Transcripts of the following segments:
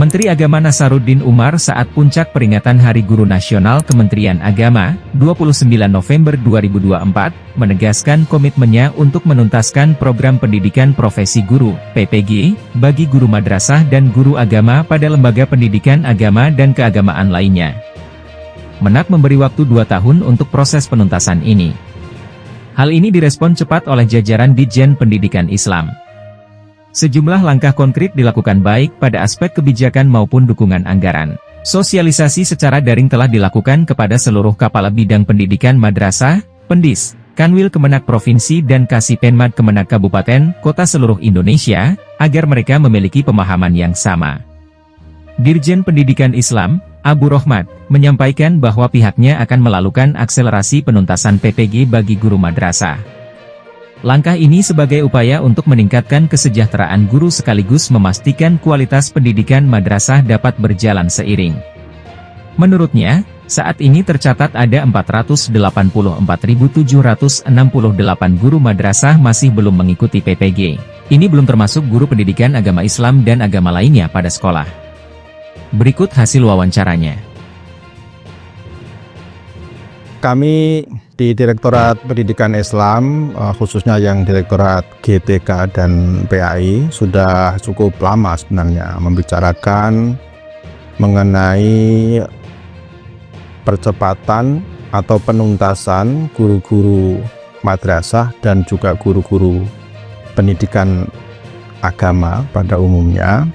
Menteri Agama Nasaruddin Umar saat puncak peringatan Hari Guru Nasional Kementerian Agama, 29 November 2024, menegaskan komitmennya untuk menuntaskan program pendidikan profesi guru, PPG, bagi guru madrasah dan guru agama pada lembaga pendidikan agama dan keagamaan lainnya. Menak memberi waktu 2 tahun untuk proses penuntasan ini. Hal ini direspon cepat oleh jajaran Ditjen Pendidikan Islam. Sejumlah langkah konkret dilakukan baik pada aspek kebijakan maupun dukungan anggaran. Sosialisasi secara daring telah dilakukan kepada seluruh kepala bidang pendidikan madrasah, Pendis, Kanwil Kemenak Provinsi dan Kasipenmad Kemenak Kabupaten, Kota seluruh Indonesia, agar mereka memiliki pemahaman yang sama. Dirjen Pendidikan Islam, Abu Rohmat, menyampaikan bahwa pihaknya akan melakukan akselerasi penuntasan PPG bagi guru madrasah. Langkah ini sebagai upaya untuk meningkatkan kesejahteraan guru sekaligus memastikan kualitas pendidikan madrasah dapat berjalan seiring. Menurutnya, saat ini tercatat ada 484.768 guru madrasah masih belum mengikuti PPG. Ini belum termasuk guru pendidikan agama Islam dan agama lainnya pada sekolah. Berikut hasil wawancaranya. Kami di Direktorat Pendidikan Islam, khususnya yang Direktorat GTK dan PAI, sudah cukup lama sebenarnya membicarakan mengenai percepatan atau penuntasan guru-guru madrasah dan juga guru-guru pendidikan agama pada umumnya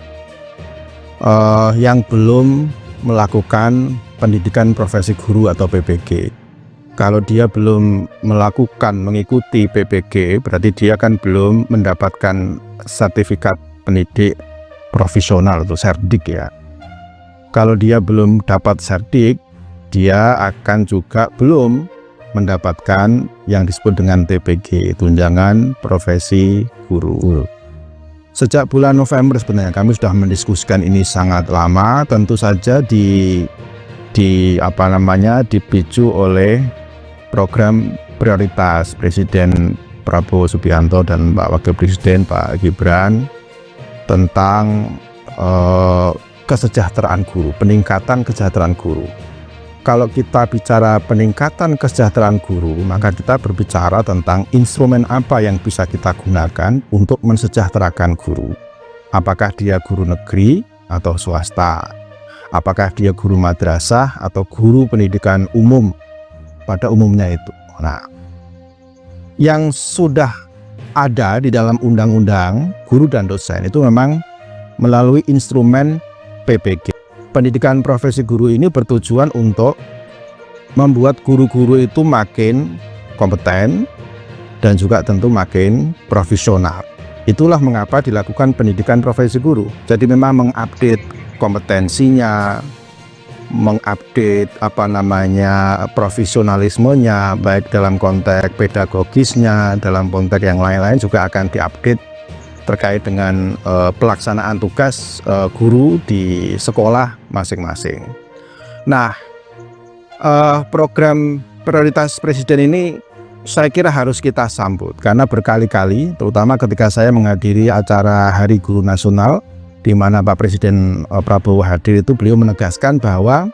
yang belum melakukan pendidikan profesi guru atau PPG. Kalau dia belum mengikuti PPG, berarti dia kan belum mendapatkan sertifikat pendidik profesional atau serdik ya. Kalau dia belum dapat serdik, dia akan juga belum mendapatkan yang disebut dengan TPG, tunjangan profesi guru. Sejak bulan November sebenarnya kami sudah mendiskusikan ini sangat lama, tentu saja dipicu oleh program prioritas Presiden Prabowo Subianto dan Pak Wakil Presiden Pak Gibran tentang kesejahteraan guru, peningkatan kesejahteraan guru. Kalau kita bicara peningkatan kesejahteraan guru, maka kita berbicara tentang instrumen apa yang bisa kita gunakan untuk mensejahterakan guru. Apakah dia guru negeri atau swasta? Apakah dia guru madrasah atau guru pendidikan umum pada umumnya itu. Nah, yang sudah ada di dalam undang-undang guru dan dosen itu memang melalui instrumen PPG. Pendidikan profesi guru ini bertujuan untuk membuat guru-guru itu makin kompeten dan juga tentu makin profesional. Itulah mengapa dilakukan pendidikan profesi guru. Jadi memang mengupdate kompetensinya, mengupdate profesionalismenya, baik dalam konteks pedagogisnya, dalam konteks yang lain-lain juga akan diupdate terkait dengan pelaksanaan tugas guru di sekolah masing-masing. Nah, program prioritas Presiden ini saya kira harus kita sambut karena berkali-kali, terutama ketika saya menghadiri acara Hari Guru Nasional di mana Pak Presiden Prabowo hadir, itu beliau menegaskan bahwa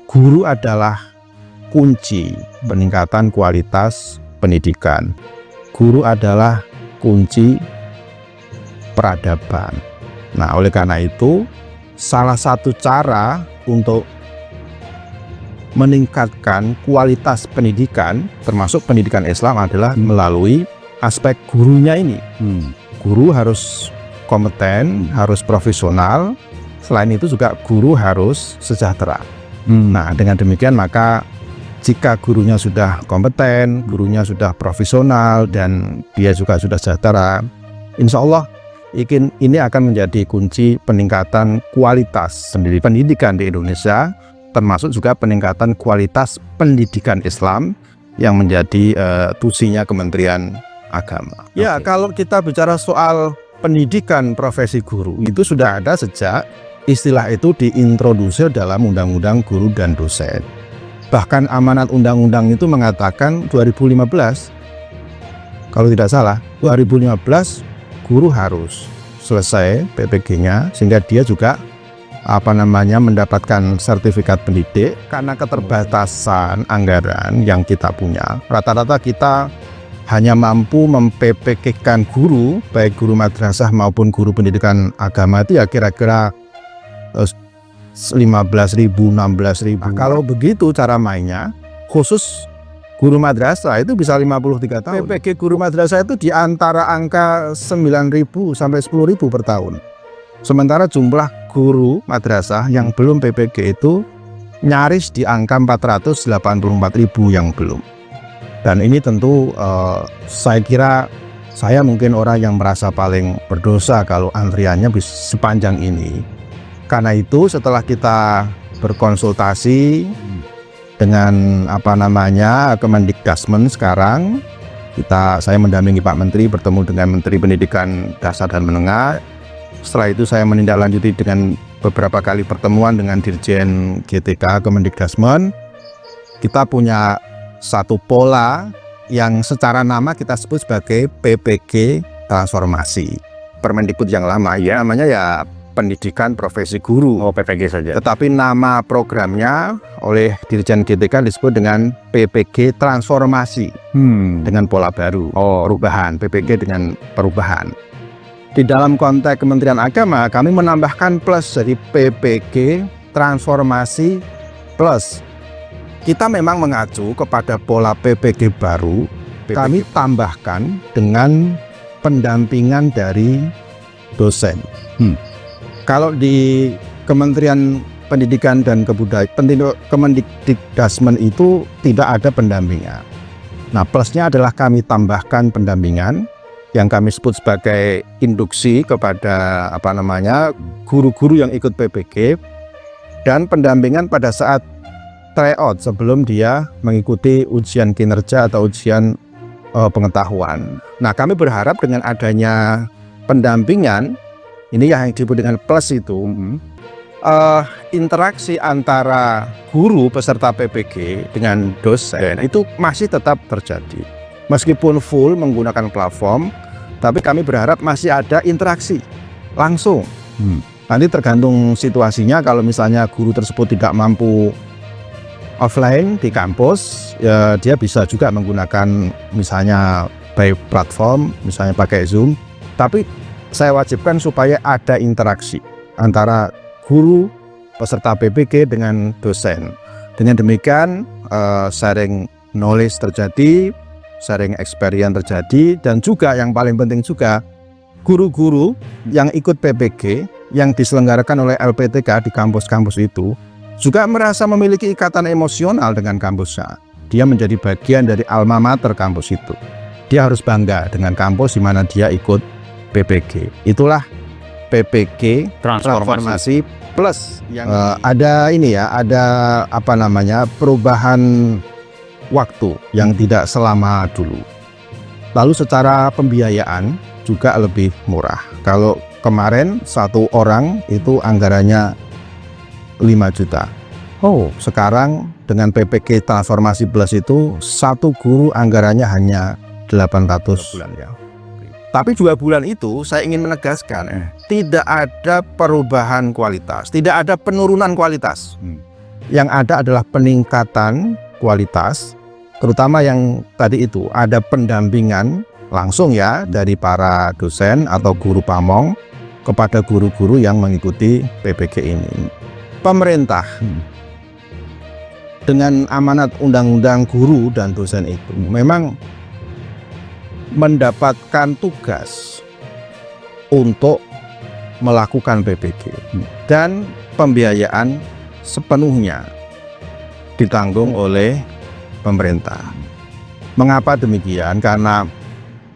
guru adalah kunci peningkatan kualitas pendidikan. Guru adalah kunci peradaban. Nah, oleh karena itu, salah satu cara untuk meningkatkan kualitas pendidikan, termasuk pendidikan Islam, adalah melalui aspek gurunya ini. Guru harus kompeten, harus profesional. Selain itu juga guru harus sejahtera. Nah, dengan demikian maka jika gurunya sudah kompeten, gurunya sudah profesional, dan dia juga sudah sejahtera, insya Allah ini akan menjadi kunci peningkatan kualitas pendidikan di Indonesia, termasuk juga peningkatan kualitas pendidikan Islam yang menjadi tusinya Kementerian Agama. Ya, kalau kita bicara soal pendidikan profesi guru, itu sudah ada sejak istilah itu diintroduksi dalam Undang-Undang Guru dan Dosen. Bahkan amanat undang-undang itu mengatakan 2015, kalau tidak salah, 2015 guru harus selesai PPG-nya, sehingga dia juga mendapatkan sertifikat pendidik karena keterbatasan anggaran yang kita punya. Rata-rata kita hanya mampu mem-PPK-kan guru, baik guru madrasah maupun guru pendidikan agama itu ya kira-kira 15.000, 16.000. Nah, kalau begitu cara mainnya, khusus guru madrasah itu bisa 53 tahun. PPG guru madrasah itu di antara angka 9.000 sampai 10.000 per tahun. Sementara jumlah guru madrasah yang belum PPG itu nyaris di angka 484.000 yang belum. Dan ini tentu saya kira saya mungkin orang yang merasa paling berdosa kalau antriannya sepanjang ini. Karena itu setelah kita berkonsultasi dengan Kemendikdasmen sekarang, saya mendampingi Pak Menteri bertemu dengan Menteri Pendidikan Dasar dan Menengah. Setelah itu saya menindaklanjuti dengan beberapa kali pertemuan dengan Dirjen GTK Kemendikdasmen. Kita punya satu pola yang secara nama kita sebut sebagai PPG transformasi. Permendikbud yang lama ya namanya ya Pendidikan Profesi Guru. Oh, PPG saja. Tetapi nama programnya oleh Dirjen GTK disebut dengan PPG transformasi dengan pola baru. Perubahan, PPG dengan perubahan. Di dalam konteks Kementerian Agama, kami menambahkan plus jadi PPG transformasi plus. Kita memang mengacu kepada pola PPG baru. Kami tambahkan dengan pendampingan dari dosen. Kalau di Kementerian Pendidikan dan Kebudayaan, Kemendikdasmen itu tidak ada pendampingan. Nah, plusnya adalah kami tambahkan pendampingan yang kami sebut sebagai induksi kepada guru-guru yang ikut PPG dan pendampingan pada saat tryout sebelum dia mengikuti ujian kinerja atau ujian pengetahuan. Nah, kami berharap dengan adanya pendampingan ini yang disebut dengan plus itu, interaksi antara guru peserta PPG dengan dosen itu masih tetap terjadi. Meskipun full menggunakan platform, tapi kami berharap masih ada interaksi langsung. Nanti tergantung situasinya, kalau misalnya guru tersebut tidak mampu offline di kampus, ya dia bisa juga menggunakan misalnya by platform, misalnya pakai Zoom. Tapi saya wajibkan supaya ada interaksi antara guru peserta PPG dengan dosen. Dengan demikian sharing knowledge terjadi, sharing experience terjadi, dan juga yang paling penting juga guru-guru yang ikut PPG yang diselenggarakan oleh LPTK di kampus-kampus itu juga merasa memiliki ikatan emosional dengan kampusnya. Dia menjadi bagian dari alma mater kampus itu. Dia harus bangga dengan kampus di mana dia ikut PPG. Itulah PPG transformasi plus yang ada perubahan waktu yang tidak selama dulu. Lalu secara pembiayaan juga lebih murah. Kalau kemarin satu orang itu anggarannya 5 juta. Sekarang dengan PPG transformasi plus itu satu guru anggarannya hanya 800 bulan ya. Tapi 2 bulan itu saya ingin menegaskan tidak ada perubahan kualitas, tidak ada penurunan kualitas. Yang ada adalah peningkatan kualitas, terutama yang tadi itu ada pendampingan langsung ya dari para dosen atau guru pamong kepada guru-guru yang mengikuti PPG ini. Pemerintah dengan amanat undang-undang guru dan dosen itu memang mendapatkan tugas untuk melakukan PPG dan pembiayaan sepenuhnya ditanggung oleh pemerintah. Mengapa demikian? Karena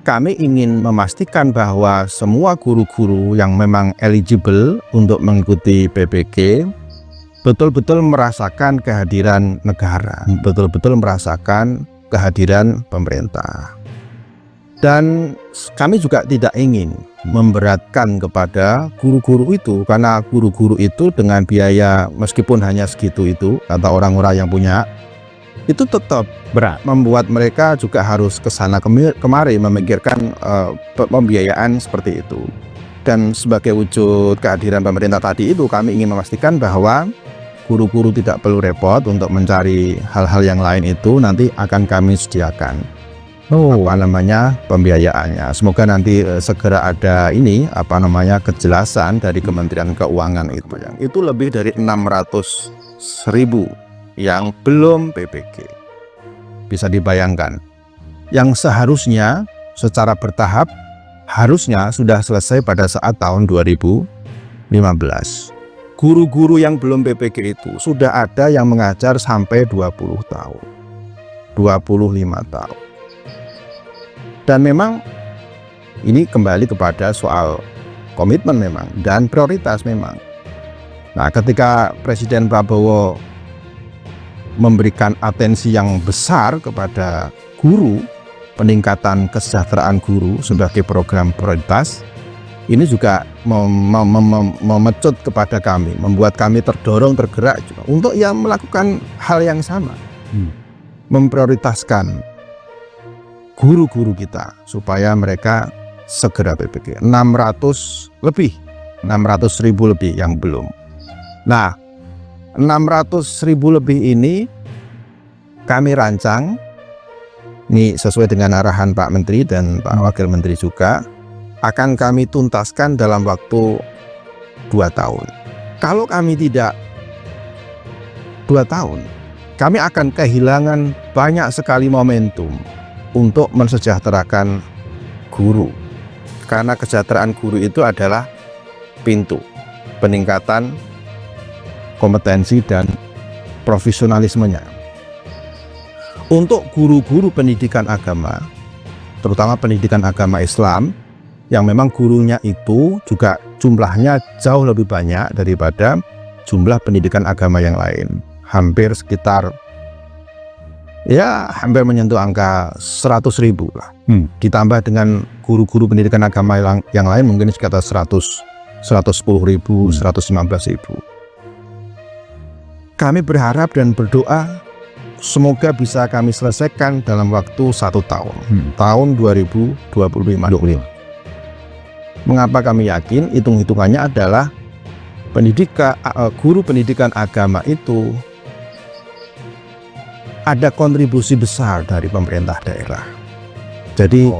kami ingin memastikan bahwa semua guru-guru yang memang eligible untuk mengikuti PPG betul-betul merasakan kehadiran negara, betul-betul merasakan kehadiran pemerintah. Dan kami juga tidak ingin memberatkan kepada guru-guru itu, karena guru-guru itu dengan biaya meskipun hanya segitu itu, kata orang-orang yang punya, itu tetap berat, membuat mereka juga harus kesana kemari memikirkan pembiayaan seperti itu. Dan sebagai wujud kehadiran pemerintah tadi itu, kami ingin memastikan bahwa guru-guru tidak perlu repot untuk mencari hal-hal yang lain, itu nanti akan kami sediakan pembiayaannya. Semoga nanti segera ada kejelasan dari Kementerian Keuangan itu. Itu lebih dari 600.000 yang belum PPG. Bisa dibayangkan, yang seharusnya secara bertahap harusnya sudah selesai pada saat tahun 2015. Guru-guru yang belum PPG itu sudah ada yang mengajar sampai 20 tahun, 25 tahun. Dan memang ini kembali kepada soal komitmen memang dan prioritas memang. Nah, ketika Presiden Prabowo memberikan atensi yang besar kepada guru, peningkatan kesejahteraan guru sebagai program prioritas, ini juga memecut kepada kami, membuat kami terdorong, tergerak juga untuk melakukan hal yang sama, memprioritaskan guru-guru kita supaya mereka segera PPG. 600.000 lebih yang belum. Nah, 600.000 lebih ini kami rancang, ini sesuai dengan arahan Pak Menteri dan Pak Wakil Menteri juga, akan kami tuntaskan dalam waktu 2 tahun. Kalau kami tidak 2 tahun, kami akan kehilangan banyak sekali momentum untuk mensejahterakan guru. Karena kesejahteraan guru itu adalah pintu peningkatan kompetensi dan profesionalismenya. Untuk guru-guru pendidikan agama, terutama pendidikan agama Islam, yang memang gurunya itu juga jumlahnya jauh lebih banyak daripada jumlah pendidikan agama yang lain. Hampir sekitar, hampir menyentuh angka 100.000 lah. Ditambah dengan guru-guru pendidikan agama yang lain mungkin sekitar 110.000, 115.000. Kami berharap dan berdoa semoga bisa kami selesaikan dalam waktu 1 tahun, tahun 2025. Mengapa kami yakin? Hitung-hitungannya adalah guru pendidikan agama itu ada kontribusi besar dari pemerintah daerah. Jadi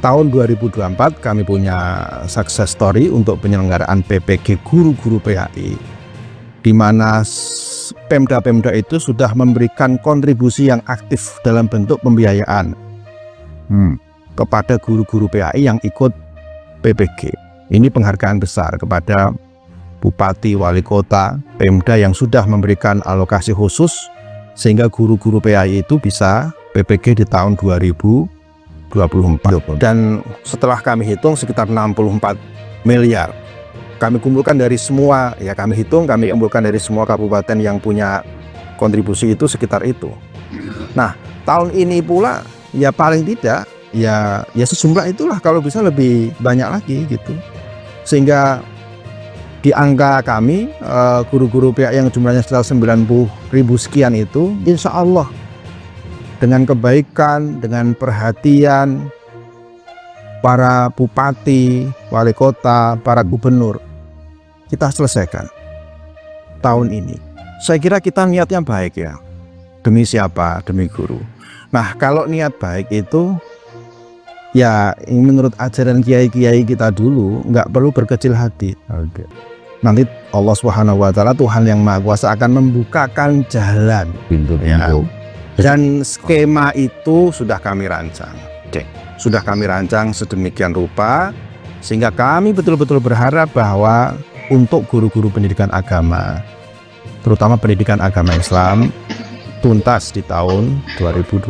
tahun 2024 kami punya success story untuk penyelenggaraan PPG guru-guru PAI, di mana Pemda-Pemda itu sudah memberikan kontribusi yang aktif dalam bentuk pembiayaan kepada guru-guru PAI yang ikut PPG. Ini penghargaan besar kepada Bupati, Wali Kota, Pemda yang sudah memberikan alokasi khusus sehingga guru-guru PAI itu bisa PPG di tahun 2024. Dan setelah kami hitung sekitar 64 miliar. Kami kumpulkan dari semua, kami kumpulkan dari semua kabupaten yang punya kontribusi itu sekitar itu. Nah, tahun ini pula paling tidak sejumlah itulah, kalau bisa lebih banyak lagi gitu. Sehingga di angka kami guru-guru PAI yang jumlahnya sekitar 90.000 sekian itu, insya Allah dengan kebaikan, dengan perhatian para bupati, wali kota, para gubernur, kita selesaikan tahun ini. Saya kira kita niatnya baik ya. Demi siapa? Demi guru. Nah, kalau niat baik itu menurut ajaran kiai-kiai kita dulu, nggak perlu berkecil hati. Nanti Allah Subhanahu wa Ta'ala, Tuhan yang Maha Kuasa, akan membukakan jalan pintu-pintu. Dan skema itu sudah kami rancang. Sudah kami rancang sedemikian rupa sehingga kami betul-betul berharap bahwa untuk guru-guru pendidikan agama, terutama pendidikan agama Islam, tuntas di tahun 2025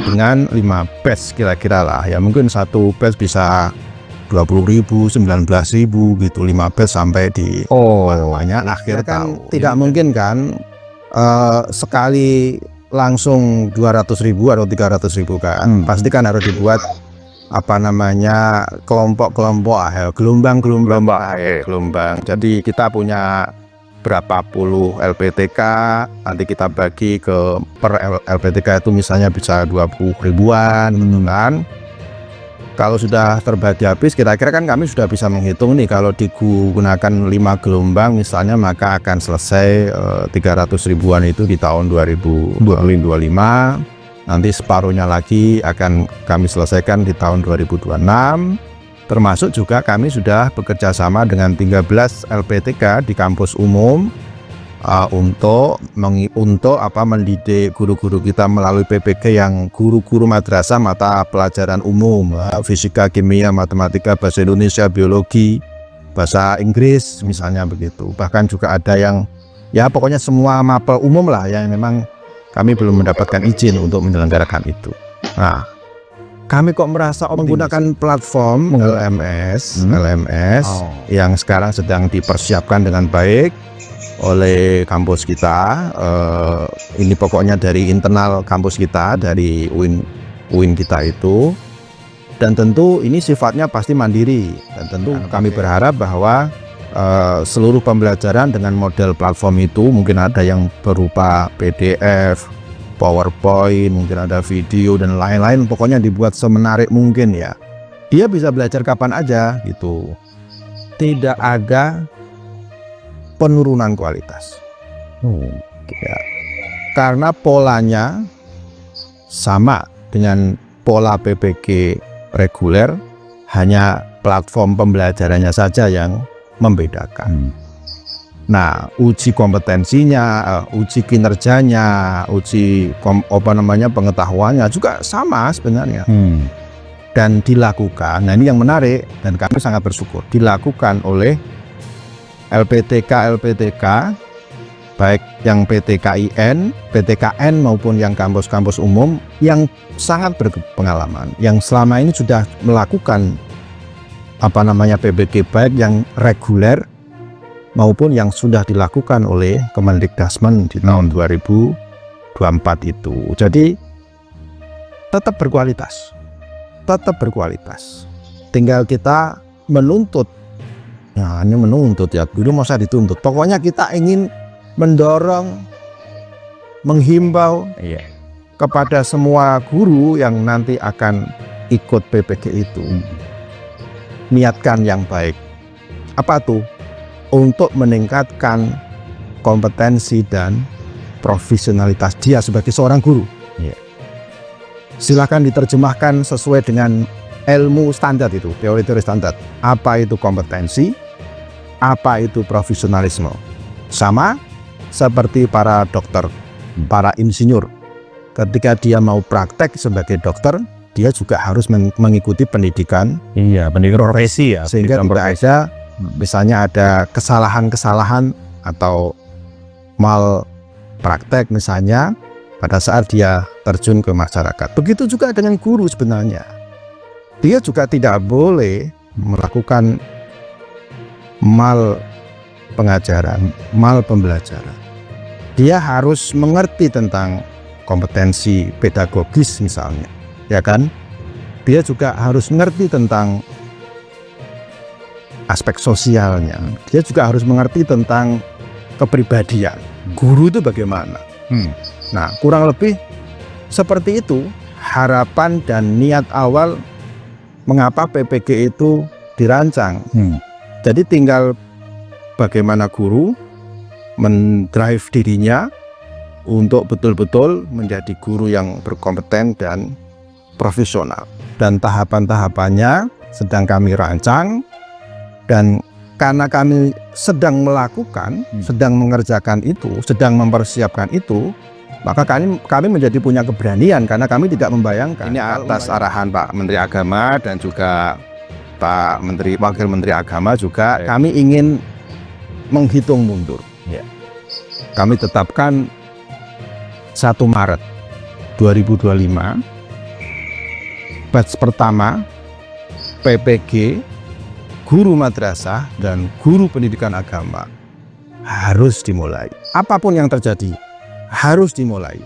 dengan 5 batch kira-kira lah. Mungkin satu batch bisa 20.000, 19.000 gitu, 5 batch sampai di akhir tahun. Tidak mungkin kan sekali langsung 200.000 atau 300.000 kan. Pasti kan harus dibuat kelompok-kelompok, gelombang. Jadi kita punya berapa puluh LPTK, nanti kita bagi per LPTK itu misalnya bisa 20 ribuan kan. Kalau sudah terbagi habis, kira-kira kan kami sudah bisa menghitung nih, kalau digunakan 5 gelombang misalnya, maka akan selesai 300 ribuan itu di tahun 2025. Nanti separuhnya lagi akan kami selesaikan di tahun 2026. Termasuk juga kami sudah bekerja sama dengan 13 LPTK di kampus umum untuk mendidik guru-guru kita melalui PPG yang guru-guru madrasah mata pelajaran umum, fisika, kimia, matematika, bahasa Indonesia, biologi, bahasa Inggris misalnya begitu. Bahkan juga ada yang ya pokoknya semua mapel umum lah yang memang kami belum mendapatkan izin untuk menyelenggarakan itu. Nah, kami kok merasa menggunakan platform LMS yang sekarang sedang dipersiapkan dengan baik oleh kampus kita. Ini pokoknya dari internal kampus kita, dari UIN kita itu, dan tentu ini sifatnya pasti mandiri, dan tentu kami berharap bahwa seluruh pembelajaran dengan model platform itu, mungkin ada yang berupa PDF, PowerPoint, mungkin ada video dan lain-lain, pokoknya dibuat semenarik mungkin ya. Dia bisa belajar kapan aja gitu. Tidak ada penurunan kualitas. Ya. Karena polanya sama dengan pola PPG reguler, hanya platform pembelajarannya saja yang membedakan. Nah, uji kompetensinya, uji kinerjanya, uji pengetahuannya juga sama sebenarnya. Dan dilakukan, nah ini yang menarik dan kami sangat bersyukur, dilakukan oleh LPTK baik yang PTKIN, PTKN maupun yang kampus-kampus umum yang sangat berpengalaman, yang selama ini sudah melakukan PPG baik yang reguler maupun yang sudah dilakukan oleh Kemendikdasmen di tahun 2024 itu. Jadi tetap berkualitas. Tinggal kita menuntut. Nah, ini menuntut ya, guru masa dituntut. Pokoknya kita ingin mendorong, menghimbau kepada semua guru yang nanti akan ikut PPG itu. Niatkan yang baik. Apa tuh? Untuk meningkatkan kompetensi dan profesionalitas dia sebagai seorang guru. Silakan diterjemahkan sesuai dengan ilmu standar itu, teori-teori standar. Apa itu kompetensi? Apa itu profesionalisme? Sama seperti para dokter, para insinyur. Ketika dia mau praktek sebagai dokter, dia juga harus mengikuti pendidikan. Pendidikan profesi ya. Sehingga tidak ada, misalnya ada kesalahan-kesalahan atau mal praktek misalnya pada saat dia terjun ke masyarakat. Begitu juga dengan guru sebenarnya. Dia juga tidak boleh melakukan mal pengajaran, mal pembelajaran. Dia harus mengerti tentang kompetensi pedagogis misalnya, ya kan? Dia juga harus mengerti tentang aspek sosialnya. Dia juga harus mengerti tentang kepribadian. Guru itu bagaimana? Nah, kurang lebih seperti itu harapan dan niat awal mengapa PPG itu dirancang. Jadi tinggal bagaimana guru mendrive dirinya untuk betul-betul menjadi guru yang berkompeten dan profesional. Dan tahapan-tahapannya sedang kami rancang, dan karena kami sedang melakukan, sedang mengerjakan itu, sedang mempersiapkan itu, maka kami menjadi punya keberanian karena kami tidak membayangkan. Ini atas arahan Pak Menteri Agama dan juga Pak Menteri, Wakil Menteri Agama juga, kami ingin menghitung mundur. Kami tetapkan 1 Maret 2025 batch pertama PPG guru madrasah dan guru pendidikan agama harus dimulai. Apapun yang terjadi harus dimulai.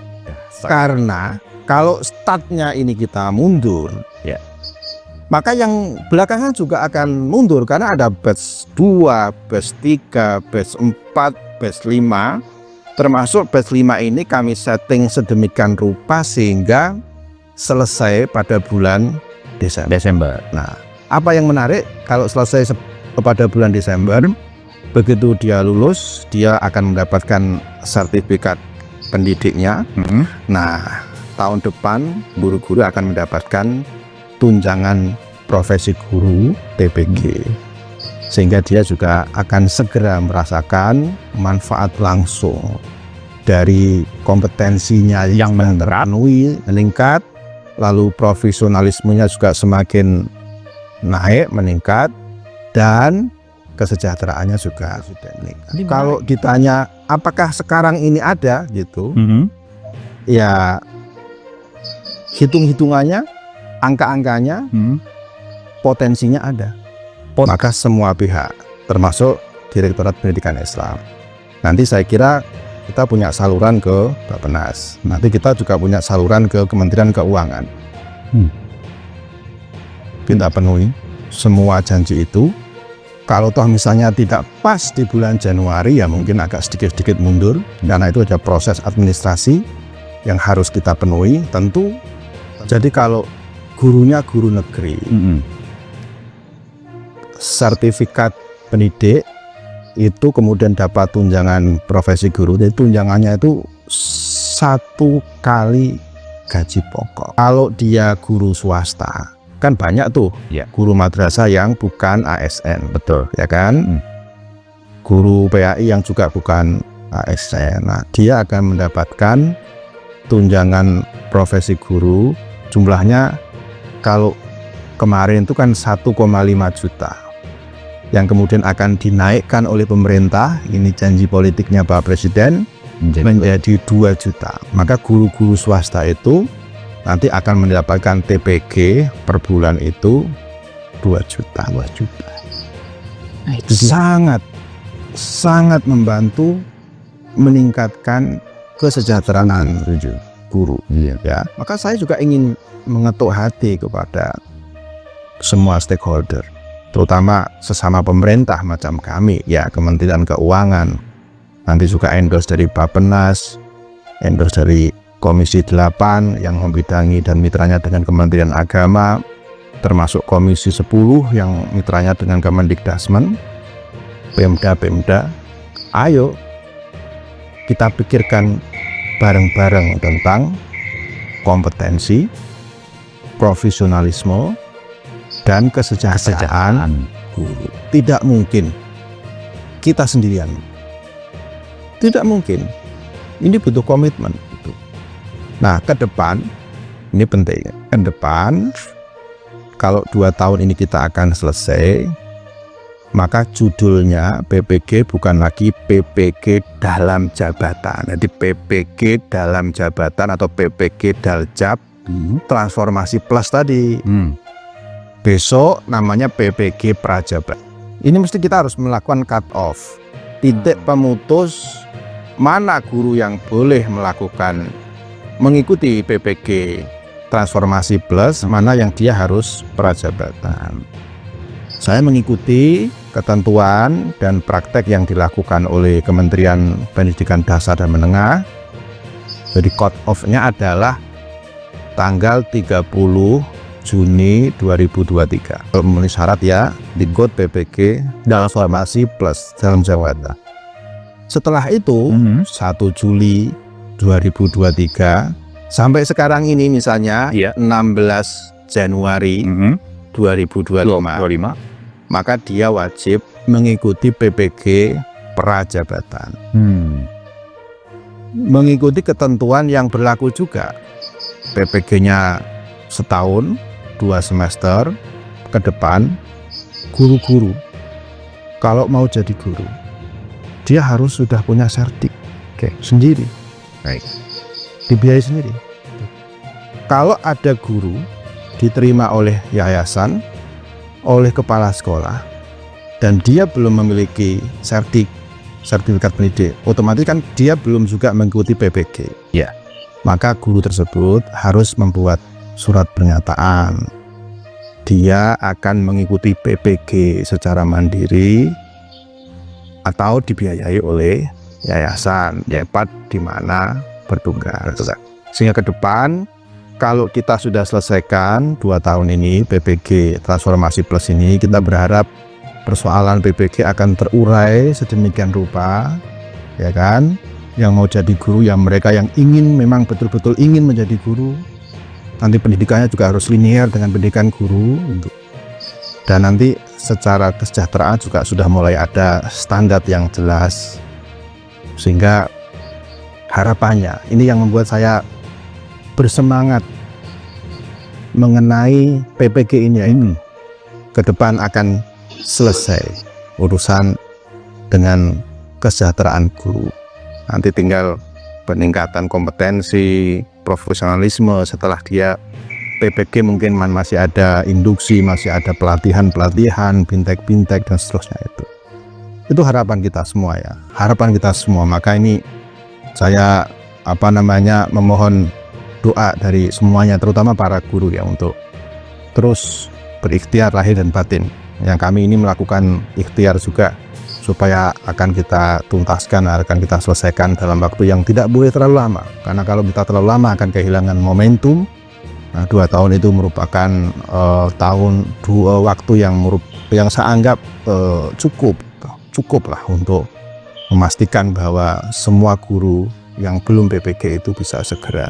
Karena kalau startnya ini kita mundur, maka yang belakangan juga akan mundur karena ada batch 2, batch 3, batch 4, batch 5. Termasuk batch 5 ini kami setting sedemikian rupa sehingga selesai pada bulan Desember. Nah, apa yang menarik kalau selesai pada bulan Desember, begitu dia lulus, dia akan mendapatkan sertifikat pendidiknya. Nah, tahun depan guru-guru akan mendapatkan tunjangan profesi guru TPG, sehingga dia juga akan segera merasakan manfaat langsung dari kompetensinya yang terpenuhi, meningkat, lalu profesionalismenya juga semakin naik, meningkat, dan kesejahteraannya juga sudah meningkat. Kalau ditanya apakah sekarang ini ada gitu, ya hitung-hitungannya, angka-angkanya, potensinya ada. Maka semua pihak, termasuk Direktorat Pendidikan Islam, nanti saya kira kita punya saluran ke Bappenas, nanti kita juga punya saluran ke Kementerian Keuangan. Kita penuhi semua janji itu. Kalau toh misalnya tidak pas di bulan Januari, ya mungkin agak sedikit-sedikit mundur, karena itu ada proses administrasi yang harus kita penuhi tentu. Jadi kalau gurunya guru negeri, sertifikat pendidik itu kemudian dapat tunjangan profesi guru, jadi tunjangannya itu 1 kali gaji pokok. Kalau dia guru swasta, kan banyak tuh guru madrasah yang bukan ASN, betul ya kan? Guru PAI yang juga bukan ASN. Nah, dia akan mendapatkan tunjangan profesi guru, jumlahnya kalau kemarin itu kan 1,5 juta, yang kemudian akan dinaikkan oleh pemerintah, ini janji politiknya Pak Presiden, menjadi 2 juta. Maka guru-guru swasta itu nanti akan mendapatkan TPG per bulan itu 2 juta. Nah, itu sangat membantu meningkatkan kesejahteraan guru. Ya, maka saya juga ingin mengetuk hati kepada semua stakeholder, terutama sesama pemerintah macam kami, ya Kementerian Keuangan, nanti juga endorse dari Bappenas, endorse dari Komisi 8 yang membidangi dan mitranya dengan Kementerian Agama, termasuk Komisi 10 yang mitranya dengan Kemendikdasmen, Pemda. Ayo kita pikirkan bareng-bareng tentang kompetensi, profesionalisme, dan kesejahteraan guru. Tidak mungkin kita sendirian. Tidak mungkin. Ini butuh komitmen. Nah, ke depan, ini penting. Ke depan, kalau 2 tahun ini kita akan selesai, maka judulnya PPG bukan lagi PPG dalam jabatan. Jadi PPG dalam jabatan atau PPG Daljab transformasi plus tadi. Besok namanya PPG Prajabat. Ini mesti kita harus melakukan cut off, titik pemutus mana guru yang boleh mengikuti PPG transformasi plus, mana yang dia harus prajabatan. Saya mengikuti ketentuan dan praktek yang dilakukan oleh Kementerian Pendidikan Dasar dan Menengah. Jadi cut off-nya adalah tanggal 30 Juni 2023. Kalau memenuhi syarat ya, di got PPG transformasi plus dalam jabatan. Setelah itu 1 Juli 2023 sampai sekarang ini misalnya 16 Januari 2025, maka dia wajib mengikuti PPG Prajabatan, mengikuti ketentuan yang berlaku juga. PPG-nya setahun, 2 semester ke depan. Guru-guru kalau mau jadi guru, dia harus sudah punya sertik sendiri. Baik. Dibiayai sendiri. Kalau ada guru diterima oleh yayasan, oleh kepala sekolah, dan dia belum memiliki sertifikat pendidik, otomatis kan dia belum juga mengikuti PPG. Ya. Maka guru tersebut harus membuat surat pernyataan. Dia akan mengikuti PPG secara mandiri atau dibiayai oleh yayasan, tempat di mana bertugas. Sehingga ke depan kalau kita sudah selesaikan 2 tahun ini PPG Transformasi Plus ini, kita berharap persoalan PPG akan terurai sedemikian rupa, ya kan? Yang mau jadi guru, yang mereka yang ingin, memang betul-betul ingin menjadi guru, nanti pendidikannya juga harus linear dengan pendidikan guru, dan nanti secara kesejahteraan juga sudah mulai ada standar yang jelas, sehingga harapannya ini yang membuat saya bersemangat mengenai PPG ini ke depan akan selesai urusan dengan kesejahteraan guru. Nanti tinggal peningkatan kompetensi, profesionalisme setelah dia PPG, mungkin masih ada induksi, masih ada pelatihan-pelatihan, bintek-bintek dan seterusnya itu. Itu harapan kita semua ya, harapan kita semua. Maka ini saya memohon doa dari semuanya, terutama para guru ya, untuk terus berikhtiar lahir dan batin. Yang kami ini melakukan ikhtiar juga supaya akan kita tuntaskan, akan kita selesaikan dalam waktu yang tidak boleh terlalu lama. Karena kalau kita terlalu lama akan kehilangan momentum. Nah, 2 tahun itu merupakan waktu yang saya anggap cukup lah untuk memastikan bahwa semua guru yang belum PPG itu bisa segera